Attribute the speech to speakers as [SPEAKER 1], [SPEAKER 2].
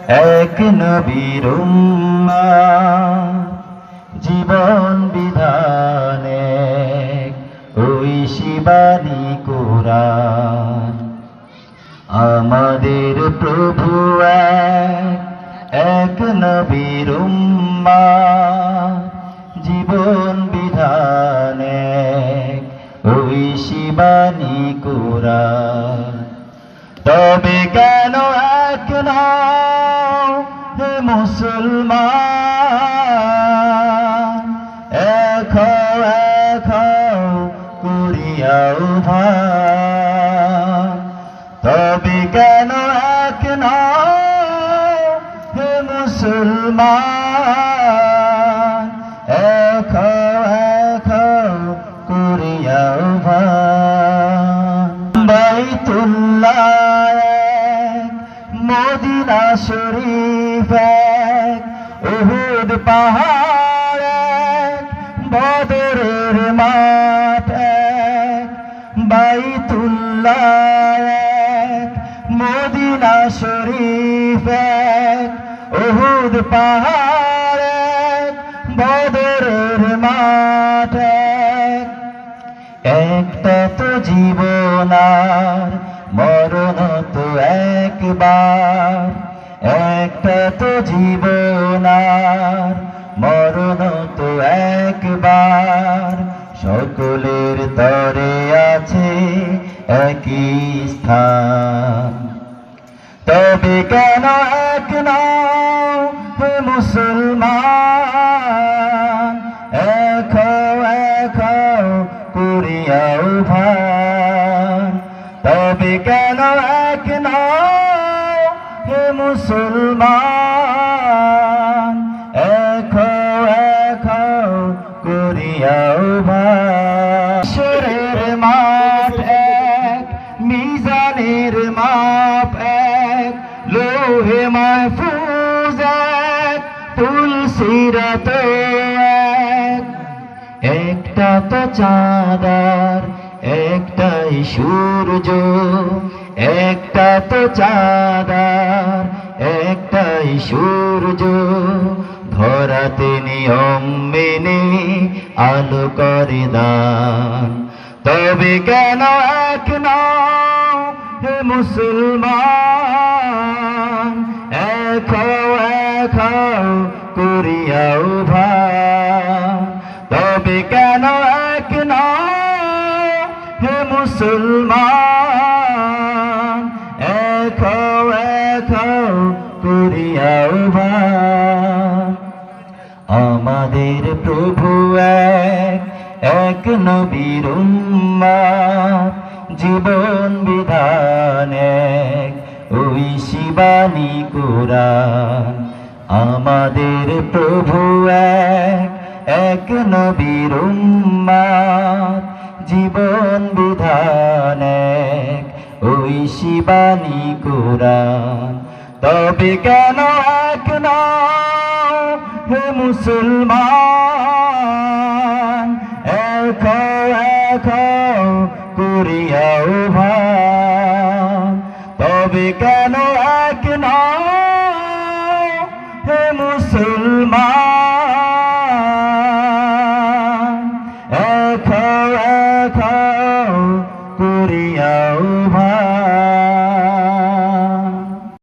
[SPEAKER 1] এক নবীর উম্মত জীবন বিধানে ওই শিবানী কুরআন। আমাদের প্রভু এক নবীর উম্মত জীবন বিধানে ওই শিবানী কুরআন। তবে কেন এক নও হে মুসলমান, এক করিয়াও ভান। তবে কেন এক নও হে মুসলমান, এক করিয়াও ভান। বাইতুল্লাহ মদিনা শরীফ এক, উহুদ পাহাড় এক, বদরের মাঠ এক। বাইতুল্লাহ এক, মদিনা শরীফ এক, উহুদ পাহাড় এক, বদরের মাঠ এক। একটা তো জীবন আর মরণ তো একবার, একটা তো জীবন আর মরণ তো একবার। সকলের তরে আছে একই স্থান। তবে কেন এক নও হে মুসলমান, এক করিয়াও ভান। তবে কেন এক নও হে মুসলমান, এক করিয়াও ভান। হাশরের মাঠ এক, মিজানের মাপ এক, লোহে মাহফুজ এক, তুলসিরাত এক। একটা তো চাঁদার একটাই সূর্য, একটা তো চাঁদার একটাই সূর্য। ধরাতে নিয়ম মেনে আলো করে দান। তবে কেন এক নও হে মুসলমান, এক করিয়াও ভান। তবে কেন এক নও হে মুসলমান, এক করিয়াও ভান। আমাদের প্রভু এক নবীর উম্মত জীবন বিধান এক ওই শিবানী কুরআন। আমাদের প্রভু এক নবীর উম্মত জীবন বিধান এক ওই শিবানী কুরআন। তবে কেন এক নও হে মুসলমান, এক করিয়াও ভান। তবে কেন এক নও হে মুসলমান,